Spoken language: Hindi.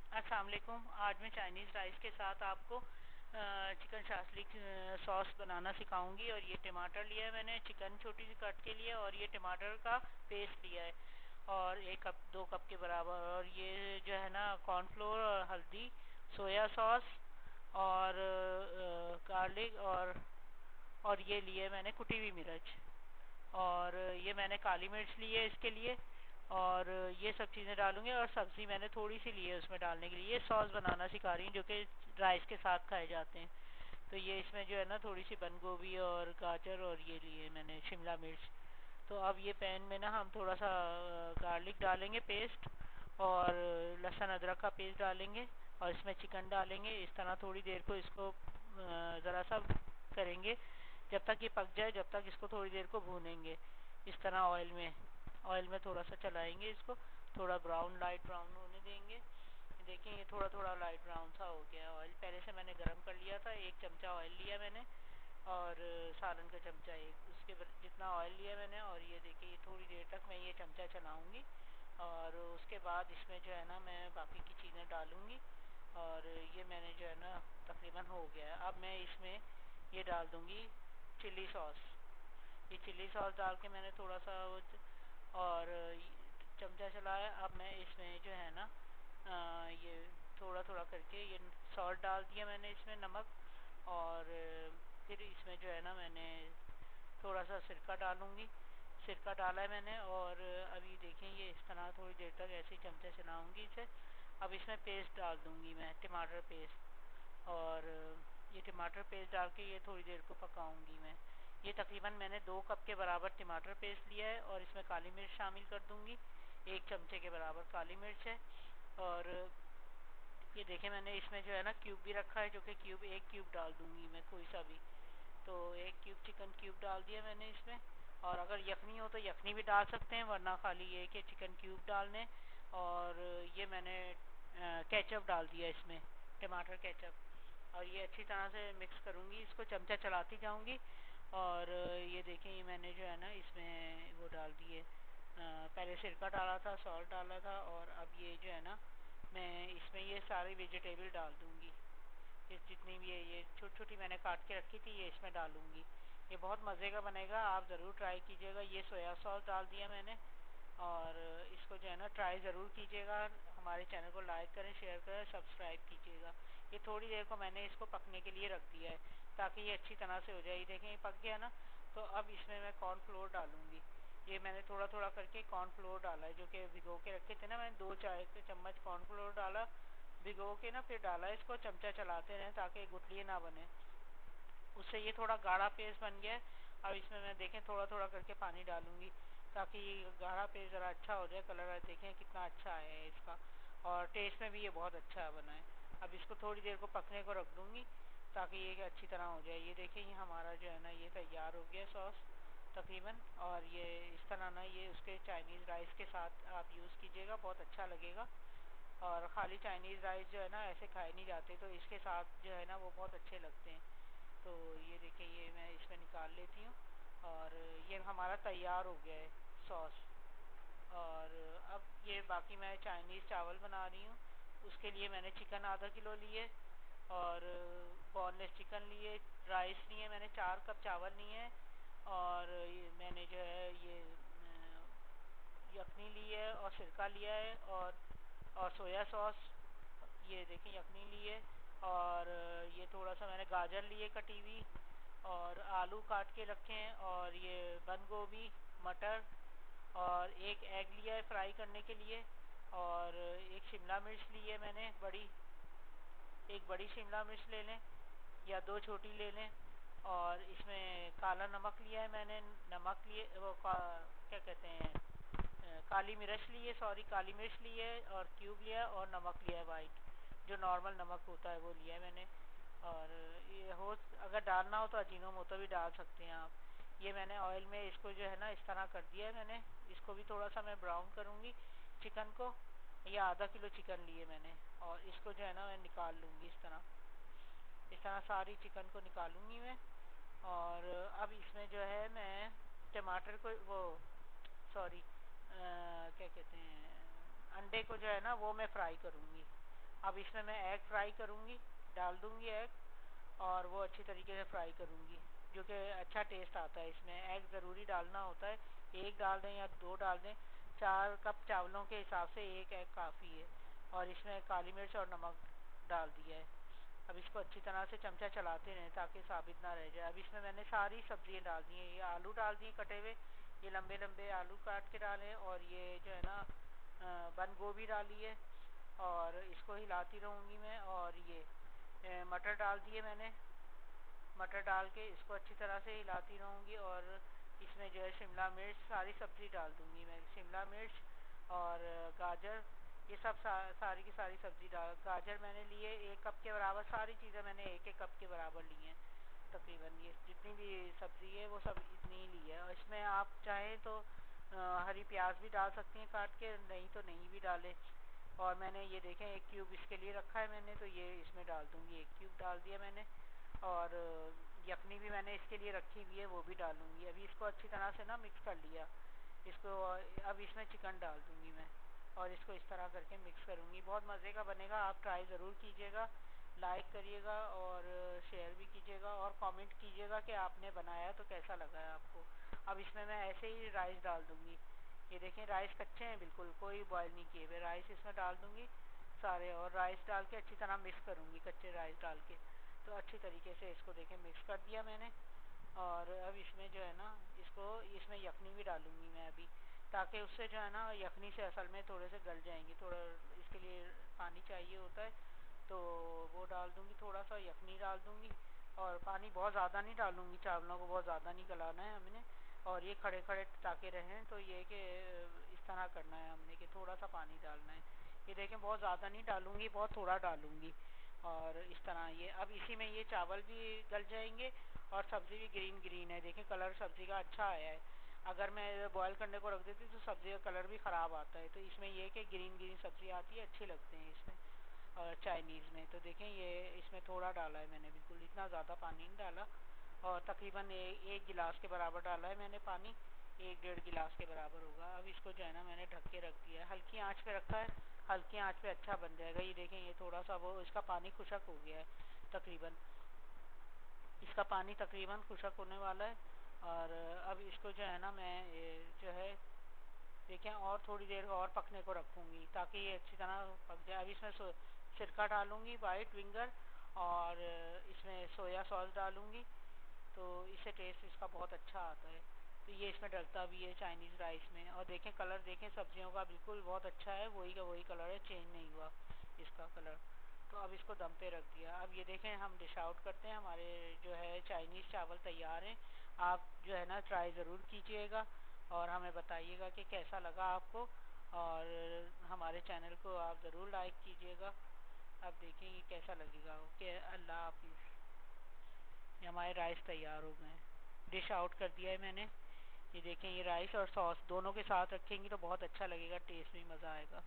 अस्सलाम वालेकुम। आज मैं चाइनीज़ राइस के साथ आपको चिकन शास्लिक सॉस बनाना सिखाऊंगी। और ये टमाटर लिया है मैंने, चिकन छोटी सी कट के लिए, और ये टमाटर का पेस्ट लिया है और 1 कप 2 कप के बराबर। और ये जो है ना कॉर्नफ्लोर और हल्दी, सोया सॉस और गार्लिक और ये लिए मैंने कुटी हुई मिर्च, और ये मैंने काली मिर्च ली है इसके लिए। और ये सब चीज़ें डालूंगी, और सब्ज़ी मैंने थोड़ी सी ली है उसमें डालने के लिए। ये सॉस बनाना सिखा रही हूँ जो कि राइस के साथ खाए जाते हैं। तो ये इसमें जो है ना थोड़ी सी बंद गोभी और गाजर और ये लिए मैंने शिमला मिर्च। तो अब ये पैन में ना हम थोड़ा सा गार्लिक डालेंगे पेस्ट, और लहसुन अदरक का पेस्ट डालेंगे, और इसमें चिकन डालेंगे। इस तरह थोड़ी देर को इसको ज़रा सा करेंगे जब तक ये पक जाए, जब तक इसको थोड़ी देर को भूनेंगे इस तरह ऑयल में थोड़ा सा चलाएंगे इसको, थोड़ा ब्राउन लाइट ब्राउन होने देंगे। देखिए ये थोड़ा थोड़ा लाइट ब्राउन सा हो गया। ऑयल पहले से मैंने गरम कर लिया था, 1 चमचा ऑयल लिया मैंने, और सालन का चमचा एक, उसके जितना ऑयल लिया मैंने। और ये देखिए ये थोड़ी देर तक मैं ये चमचा चलाऊंगी, और उसके बाद इसमें जो है ना मैं बाकी की चीज़ें डालूंगी। और ये मैंने जो है ना तकरीबन हो गया है। अब मैं इसमें ये डाल दूंगी चिल्ली सॉस। ये चिल्ली सॉस डाल के मैंने थोड़ा सा और चमचा चलाया। अब मैं इसमें जो है ना ये थोड़ा थोड़ा करके ये सॉल्ट डाल दिया मैंने इसमें, नमक। और फिर इसमें जो है ना मैंने थोड़ा सा सिरका डालूंगी, सिरका डाला है मैंने। और अभी देखें ये इस तरह थोड़ी देर तक ऐसे ही चमचा चलाऊंगी इसे। अब इसमें पेस्ट डाल दूंगी मैं, टमाटर पेस्ट। और ये टमाटर पेस्ट डाल के ये थोड़ी देर को पकाऊंगी मैं। ये तकरीबन मैंने 2 कप के बराबर टमाटर पेस्ट लिया है, और इसमें काली मिर्च शामिल कर दूंगी, 1 चमचे के बराबर काली मिर्च है। और ये देखें मैंने इसमें जो है ना क्यूब भी रखा है, जो कि क्यूब 1 क्यूब डाल दूंगी मैं कोई सा भी। तो 1 क्यूब चिकन क्यूब डाल दिया मैंने इसमें। और अगर यखनी हो तो यखनी भी डाल सकते हैं, वरना खाली ये कि चिकन क्यूब डाल लें। और ये मैंने केचप डाल दिया इसमें, टमाटर केचप। और ये अच्छी तरह से मिक्स करूँगी, इसको चमचा चलाती जाऊँगी। और ये देखें ये मैंने जो है ना इसमें वो डाल दिए, पहले सिरका डाला था, सॉल्ट डाला था, और अब ये जो है ना मैं इसमें ये सारी वेजिटेबल डाल दूँगी। ये जितनी भी है ये छोटी छोटी मैंने काट के रखी थी, ये इसमें डालूँगी। ये बहुत मज़े का बनेगा, आप ज़रूर ट्राई कीजिएगा। ये सोया सॉस डाल दिया मैंने, और इसको जो है ना ट्राई ज़रूर कीजिएगा। हमारे चैनल को लाइक करें, शेयर करें, सब्सक्राइब कीजिएगा। ये थोड़ी देर को मैंने इसको पकने के लिए रख दिया है ताकि ये अच्छी तरह से हो जाए। ये देखें ये पक गया ना। तो अब इसमें मैं कॉर्नफ्लोर डालूँगी। ये मैंने थोड़ा थोड़ा करके कॉर्नफ्लोर डाला है, जो कि भिगो के रखे थे ना, मैंने 2 चाय के चम्मच कॉर्नफ्लोर डाला भिगो के ना, फिर डाला। इसको चमचा चलाते रहें ताकि गुठली ना बने, उससे ये थोड़ा गाढ़ा पेस्ट बन गया है। अब इसमें मैं देखें थोड़ा थोड़ा करके पानी डालूंगी ताकि गाढ़ा पेस्ट ज़रा अच्छा हो जाए। कलर देखें कितना अच्छा आया है इसका, और टेस्ट में भी ये बहुत अच्छा बना है। अब इसको थोड़ी देर को पकने को रख दूँगी ताकि ये अच्छी तरह हो जाए। ये देखें ये हमारा जो है ना ये तैयार हो गया सॉस तकरीबन। और ये इस तरह ना ये उसके चाइनीज़ राइस के साथ आप यूज़ कीजिएगा, बहुत अच्छा लगेगा। और ख़ाली चाइनीज़ राइस जो है ना ऐसे खाए नहीं जाते, तो इसके साथ जो है ना वो बहुत अच्छे लगते हैं। तो ये देखिए ये मैं इसमें निकाल लेती हूँ, और ये हमारा तैयार हो गया है सॉस। और अब ये बाकी मैं चाइनीज़ चावल बना रही हूँ। उसके लिए मैंने चिकन ½ किलो लिए, और बोनलेस चिकन लिए, राइस लिए मैंने 4 कप चावल लिए हैं। और ये मैंने जो है ये यखनी ली है, और सिरका लिया है, और सोया सॉस, ये देखिए यखनी ली है। और ये थोड़ा सा मैंने गाजर लिए कटी हुई, और आलू काट के रखे हैं, और ये बंद गोभी, मटर, और एक एग लिया है फ्राई करने के लिए। और एक शिमला मिर्च ली है मैंने बड़ी, एक बड़ी शिमला मिर्च ले लें या 2 छोटी ले लें। और इसमें काला नमक लिया है मैंने, नमक लिए वो क्या कहते हैं काली मिर्च ली है, सॉरी काली मिर्च ली है, और क्यूब लिया है, और नमक लिया है वाइट, जो नॉर्मल नमक होता है वो लिया है मैंने। और ये हो अगर डालना हो तो अजीनोमोटो भी डाल सकते हैं आप। ये मैंने ऑयल में इसको जो है ना इस तरह कर दिया है मैंने। इसको भी थोड़ा सा मैं ब्राउन करूँगी चिकन को। ये ½ किलो चिकन लिए मैंने, और इसको जो है ना मैं निकाल लूँगी इस तरह सारी चिकन को निकालूँगी मैं। और अब इसमें जो है मैं टमाटर को वो सॉरी क्या कहते हैं अंडे को जो है ना वो मैं फ्राई करूँगी। अब इसमें मैं एग फ्राई करूँगी, डाल दूँगी एग, और वो अच्छी तरीके से फ्राई करूँगी, जो कि अच्छा टेस्ट आता है। इसमें एग ज़रूरी डालना होता है, एक डाल दें या दो डाल दें। 4 कप चावलों के हिसाब से एक एग काफ़ी है। और इसमें काली मिर्च और नमक डाल दिया है। अब इसको अच्छी तरह से चमचा चलाते रहें ताकि साबित ना रह जाए। अब इसमें मैंने सारी सब्जियां डाल दी हैं। ये आलू डाल दिए कटे हुए, ये लंबे लंबे आलू काट के डालें, और ये जो है ना बंद गोभी डाली है, और इसको हिलाती रहूँगी मैं। और ये मटर डाल दिए मैंने, मटर डाल के इसको अच्छी तरह से हिलाती रहूँगी। और इसमें जो है शिमला मिर्च, सारी सब्ज़ी डाल दूँगी मैं, शिमला मिर्च और गाजर, ये सब सारी की सारी सब्ज़ी डाल। गाजर मैंने लिए 1 कप के बराबर, सारी चीज़ें मैंने 1-1 कप के बराबर ली हैं तकरीबन। ये जितनी भी सब्ज़ी है वो सब इतनी ही ली है। और इसमें आप चाहें तो हरी प्याज भी डाल सकती हैं काट के, नहीं तो नहीं भी डालें। और मैंने ये देखें 1 क्यूब इसके लिए रखा है मैंने, तो ये इसमें डाल दूँगी, 1 क्यूब डाल दिया मैंने। और यखनी भी मैंने इसके लिए रखी हुई है, वो भी डालूँगी। अभी इसको अच्छी तरह से ना मिक्स कर लिया इसको। अब इसमें चिकन डाल दूँगी मैं, और इसको इस तरह करके मिक्स करूँगी। बहुत मज़े का बनेगा, आप ट्राई ज़रूर कीजिएगा। लाइक करिएगा और शेयर भी कीजिएगा, और कमेंट कीजिएगा कि आपने बनाया तो कैसा लगा है आपको। अब इसमें मैं ऐसे ही राइस डाल दूँगी। ये देखें राइस कच्चे हैं बिल्कुल, कोई बॉयल नहीं किए हुए। राइस इसमें डाल दूँगी सारे, और राइस डाल के अच्छी तरह मिक्स करूँगी, कच्चे राइस डाल के। तो अच्छी तरीके से इसको देखें मिक्स कर दिया मैंने। और अब इसमें जो है ना, इसको इसमें यखनी भी डालूँगी मैं अभी, ताकि उससे जो है ना यखनी से असल में थोड़े से गल जाएंगी। थोड़ा इसके लिए पानी चाहिए होता है, तो वो डाल दूँगी, थोड़ा सा यखनी डाल दूँगी। और पानी बहुत ज़्यादा नहीं डालूँगी, चावलों को बहुत ज़्यादा नहीं गलाना है हमने। और ये खड़े खड़े ताकि रहें, तो ये कि इस तरह करना है हमने कि थोड़ा सा पानी डालना है। ये देखें बहुत ज़्यादा नहीं डालूँगी, बहुत थोड़ा डालूँगी। और इस तरह ये अब इसी में ये चावल भी गल जाएंगे, और सब्ज़ी भी ग्रीन ग्रीन है। देखें कलर सब्ज़ी का अच्छा आया है। अगर मैं बॉयल करने को रख देती तो सब्ज़ी का कलर भी ख़राब आता है। तो इसमें ये कि ग्रीन ग्रीन सब्ज़ी आती है, अच्छी लगते हैं इसमें। और चाइनीज़ में तो देखें ये इसमें थोड़ा डाला है मैंने, बिल्कुल इतना ज़्यादा पानी नहीं डाला। और तकरीबन 1 गिलास के बराबर डाला है मैंने पानी, 1-1.5 गिलास के बराबर होगा। अब इसको जो है ना मैंने ढक के रख दिया है, हल्की आंच पे रखा है। हल्की आंच पे अच्छा बन जाएगा। ये देखें ये थोड़ा सा वो इसका पानी खुशक हो गया है तकरीबन, इसका पानी तकरीबन खुशक होने वाला है। और अब इसको जो है ना मैं जो है देखें और थोड़ी देर और पकने को रखूँगी, ताकि ये अच्छी तरह पक जाए। अब इसमें सिरका डालूँगी, वाइट विंगर, और इसमें सोया सॉस डालूँगी, तो इससे टेस्ट इसका बहुत अच्छा आता है। तो ये इसमें डलता भी है चाइनीज़ राइस में। और देखें कलर देखें सब्जियों का बिल्कुल बहुत अच्छा है, वही का वही कलर है, चेंज नहीं हुआ इसका कलर। तो अब इसको दम पे रख दिया। अब ये देखें हम डिश आउट करते हैं, हमारे जो है चाइनीज़ चावल तैयार हैं। आप जो है ना ट्राई ज़रूर कीजिएगा, और हमें बताइएगा कि कैसा लगा आपको। और हमारे चैनल को आप ज़रूर लाइक कीजिएगा। अब देखेंगे कैसा लगेगा। ओके, अल्लाह हाफिज़। ये हमारे राइस तैयार हो गए हैं, डिश आउट कर दिया है मैंने। ये देखें ये राइस और सॉस दोनों के साथ रखेंगी तो बहुत अच्छा लगेगा, टेस्ट भी मज़ा आएगा।